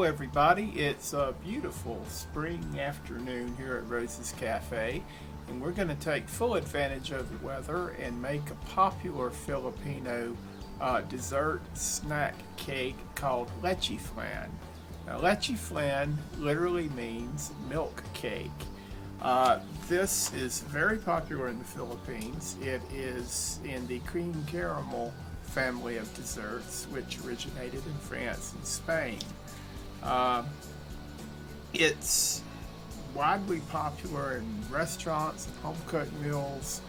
Hello everybody, it's a beautiful spring afternoon here at Rose's Cafe, and we're going to take full advantage of the weather and make a popular Filipino dessert snack cake called leche flan. Now leche flan literally means milk cake. This is very popular in the Philippines. It is in the cream caramel family of desserts, which originated in France and Spain. It's widely popular in restaurants and home-cooked meals,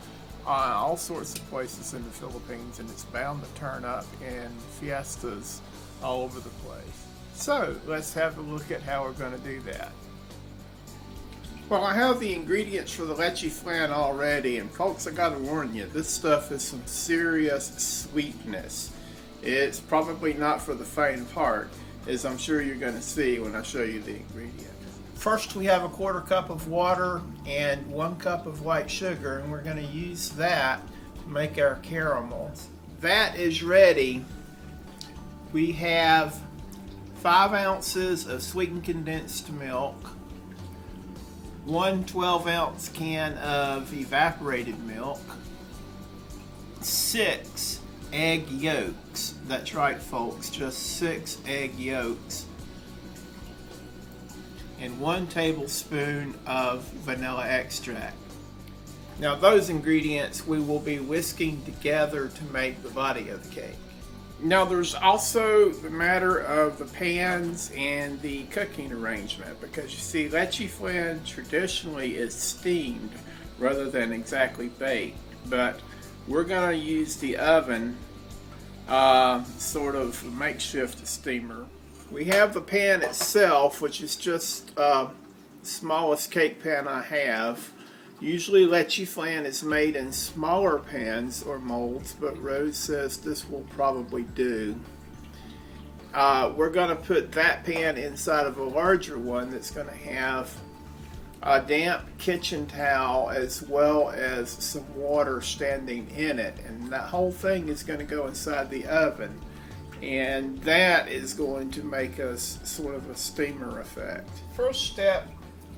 all sorts of places in the Philippines, and it's bound to turn up in fiestas all over the place. So let's have a look at how we're going to do that. Well, I have the ingredients for the leche flan already, and folks, I gotta warn you, this stuff is some serious sweetness. It's probably not for the faint of heart, as I'm sure you're going to see when I show you the ingredients. First, we have a 1/4 cup of water and 1 cup of white sugar, and we're going to use that to make our caramels. That is ready. We have 5 ounces of sweetened condensed milk, 1 12-ounce can of evaporated milk, 6 egg yolks. That's right, folks, just 6 egg yolks, and 1 tablespoon of vanilla extract. Now those ingredients we will be whisking together to make the body of the cake. Now there's also the matter of the pans and the cooking arrangement, because you see leche flan traditionally is steamed rather than exactly baked, but we're going to use the oven, sort of a makeshift steamer. We have the pan itself, which is just the smallest cake pan I have. Usually leche flan is made in smaller pans or molds, but Rose says this will probably do. We're going to put that pan inside of a larger one that's going to have a damp kitchen towel as well as some water standing in it, and that whole thing is going to go inside the oven, and that is going to make us sort of a steamer effect. First step,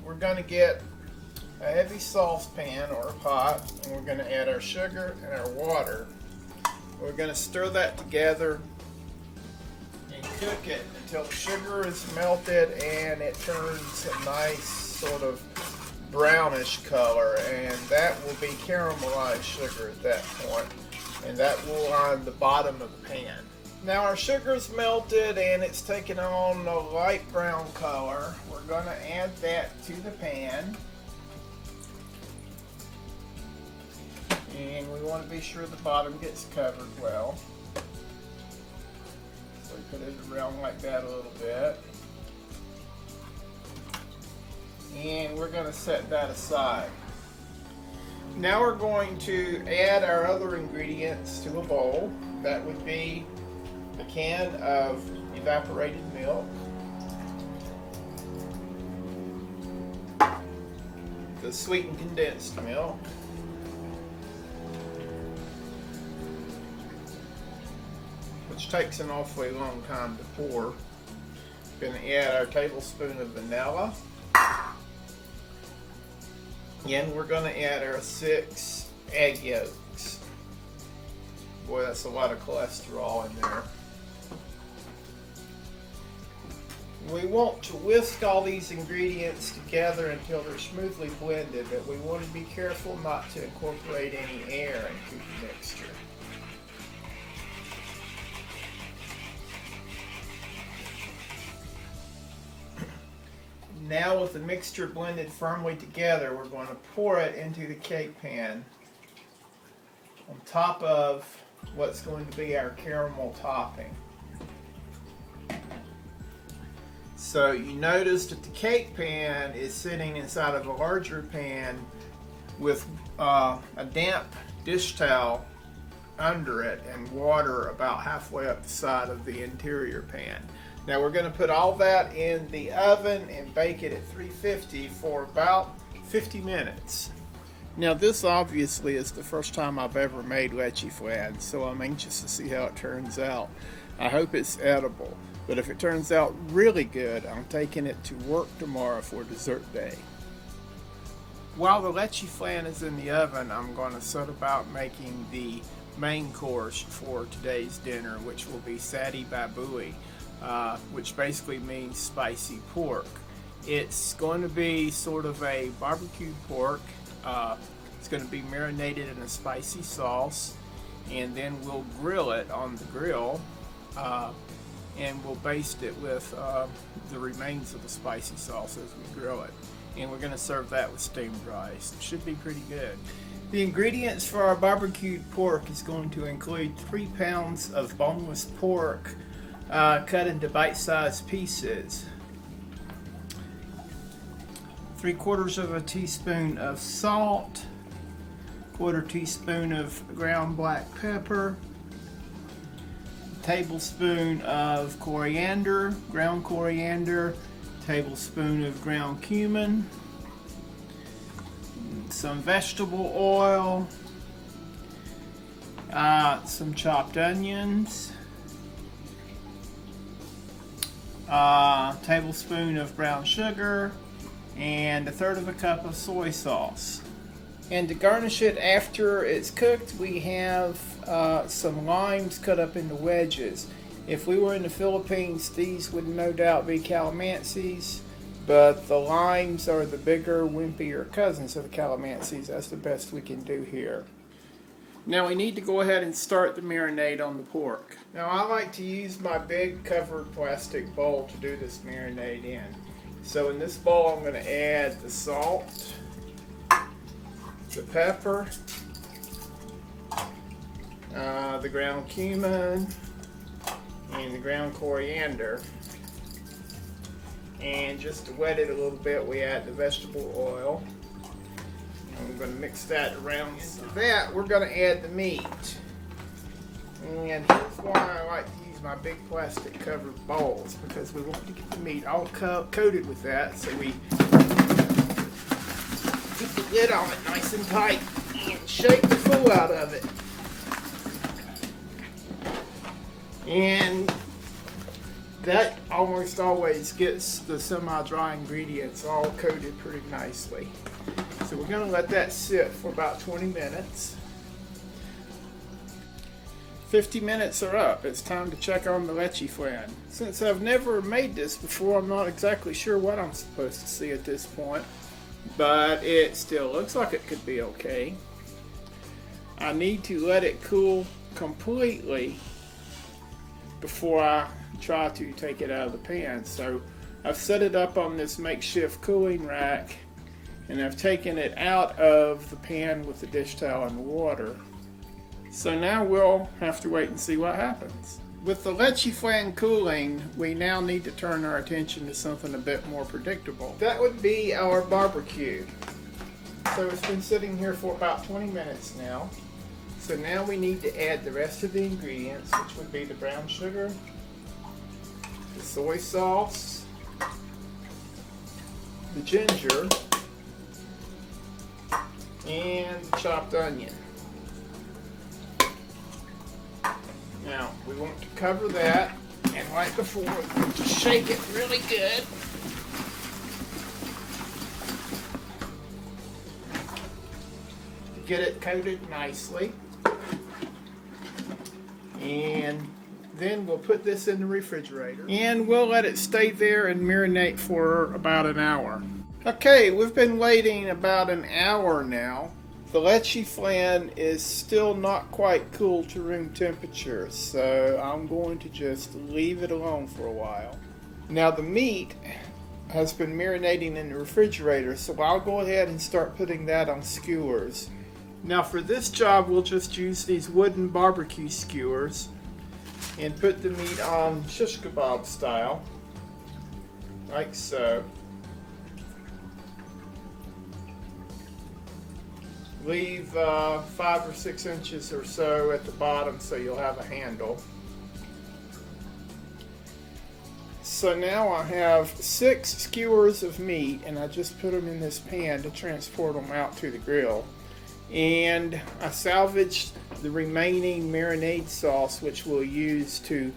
we're going to get a heavy saucepan or a pot, and we're going to add our sugar and our water. We're going to stir that together and cook it until the sugar is melted and it turns a nice sort of brownish color, and that will be caramelized sugar at that point, and that will line the bottom of the pan. Now our sugar's melted and it's taken on a light brown color. We're going to add that to the pan, and we want to be sure the bottom gets covered well. So we put it around like that a little bit. And we're going to set that aside. Now we're going to add our other ingredients to a bowl. That would be a can of evaporated milk, the sweetened condensed milk, which takes an awfully long time to pour. We're going to add our tablespoon of vanilla. And we're going to add our 6 egg yolks. Boy, that's a lot of cholesterol in there. We want to whisk all these ingredients together until they're smoothly blended, but we want to be careful not to incorporate any air into the mixture. Now with the mixture blended firmly together, we're going to pour it into the cake pan on top of what's going to be our caramel topping. So you notice that the cake pan is sitting inside of a larger pan with a damp dish towel under it and water about halfway up the side of the interior pan. Now we're going to put all that in the oven and bake it at 350 for about 50 minutes. Now this obviously is the first time I've ever made leche flan, so I'm anxious to see how it turns out. I hope it's edible. But if it turns out really good, I'm taking it to work tomorrow for dessert day. While the leche flan is in the oven, I'm going to set about making the main course for today's dinner, which will be sati babui, which basically means spicy pork. It's going to be sort of a barbecued pork. It's going to be marinated in a spicy sauce, and then we'll grill it on the grill, and we'll baste it with the remains of the spicy sauce as we grill it. And we're going to serve that with steamed rice. It should be pretty good. The ingredients for our barbecued pork is going to include 3 pounds of boneless pork cut into bite-sized pieces, 3/4 of a teaspoon of salt, 1/4 teaspoon of ground black pepper, a tablespoon of coriander, ground coriander, tablespoon of ground cumin, some vegetable oil, some chopped onions, tablespoon of brown sugar, and 1/3 of a cup of soy sauce. And to garnish it after it's cooked, we have some limes cut up into wedges. If we were in the Philippines, these would no doubt be calamansis, but the limes are the bigger, wimpier cousins of the calamansis. That's the best we can do here. Now we need to go ahead and start the marinade on the pork. Now I like to use my big covered plastic bowl to do this marinade in. So in this bowl I'm going to add the salt, the pepper, the ground cumin, and the ground coriander. And just to wet it a little bit, we add the vegetable oil. And we're going to mix that around. Into that, we're going to add the meat. And here's why I like to use my big plastic covered bowls, because we want to get the meat all coated with that, so we keep the lid on it nice and tight and shake the full out of it. And that almost always gets the semi-dry ingredients all coated pretty nicely. So we're going to let that sit for about 20 minutes. 50 minutes are up. It's time to check on the leche flan. Since I've never made this before, I'm not exactly sure what I'm supposed to see at this point, but it still looks like it could be okay. I need to let it cool completely before I try to take it out of the pan. So I've set it up on this makeshift cooling rack, and I've taken it out of the pan with the dish towel and the water. So now we'll have to wait and see what happens. With the leche flan cooling, we now need to turn our attention to something a bit more predictable. That would be our barbecue. So it's been sitting here for about 20 minutes now. So now we need to add the rest of the ingredients, which would be the brown sugar, the soy sauce, the ginger, and the chopped onion. Now we want to cover that, and like before, just shake it really good. Get it coated nicely. And then we'll put this in the refrigerator, and we'll let it stay there and marinate for about an hour. Okay, we've been waiting about an hour now. The leche flan is still not quite cool to room temperature, so I'm going to just leave it alone for a while. Now the meat has been marinating in the refrigerator, so I'll go ahead and start putting that on skewers. Now for this job, we'll just use these wooden barbecue skewers and put the meat on shish kebab style, like so. Leave 5 or 6 inches or so at the bottom so you'll have a handle. So now I have 6 skewers of meat, and I just put them in this pan to transport them out to the grill. And I salvaged the remaining marinade sauce, which we'll use to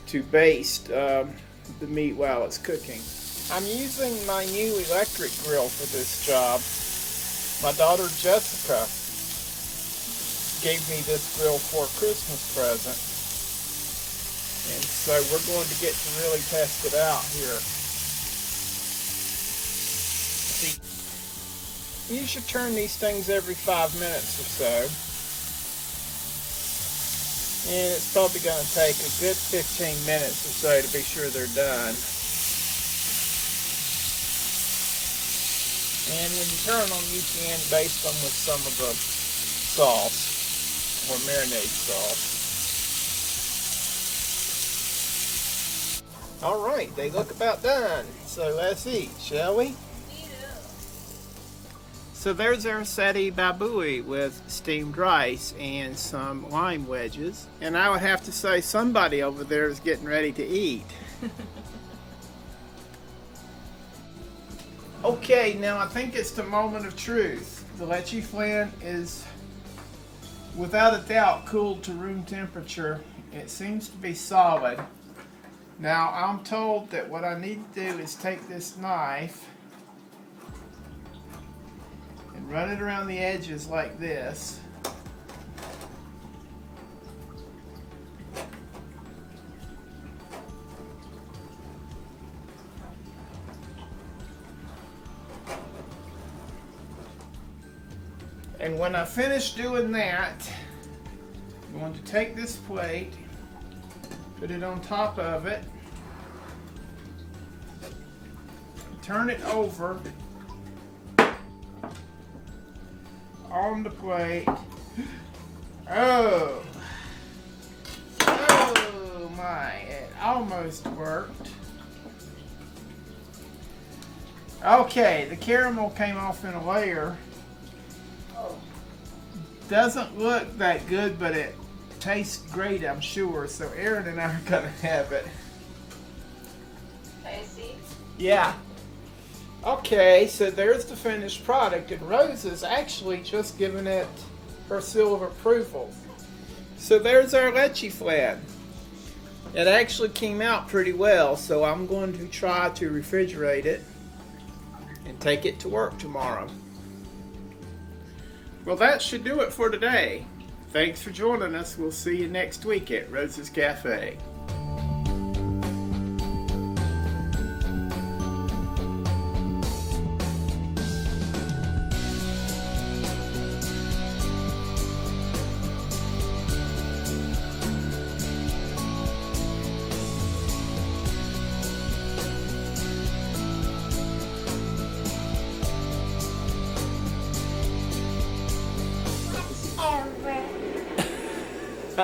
to baste the meat while it's cooking. I'm using my new electric grill for this job. My daughter Jessica gave me this grill for a Christmas present. And so we're going to get to really test it out here. See, you should turn these things every 5 minutes or so. And it's probably going to take a good 15 minutes or so to be sure they're done. And when you turn them, you can baste them with some of the sauce or marinade sauce. Alright, they look about done. So let's eat, shall we? So there's our seti babui with steamed rice and some lime wedges. And I would have to say somebody over there is getting ready to eat. Okay, now I think it's the moment of truth. The leche flan is without a doubt cooled to room temperature. It seems to be solid. Now I'm told that what I need to do is take this knife and run it around the edges like this. And when I finish doing that, I'm going to take this plate, put it on top of it, turn it over on the plate. Oh my, it almost worked. Okay, the caramel came off in a layer. Doesn't look that good, but it tastes great, I'm sure. So Aaron and I are gonna have it. Can I see? Yeah. Okay, so there's the finished product, and Rose is actually just giving it her seal of approval. So there's our leche flan. It actually came out pretty well, so I'm going to try to refrigerate it and take it to work tomorrow. Well, that should do it for today. Thanks for joining us. We'll see you next week at Rose's Cafe.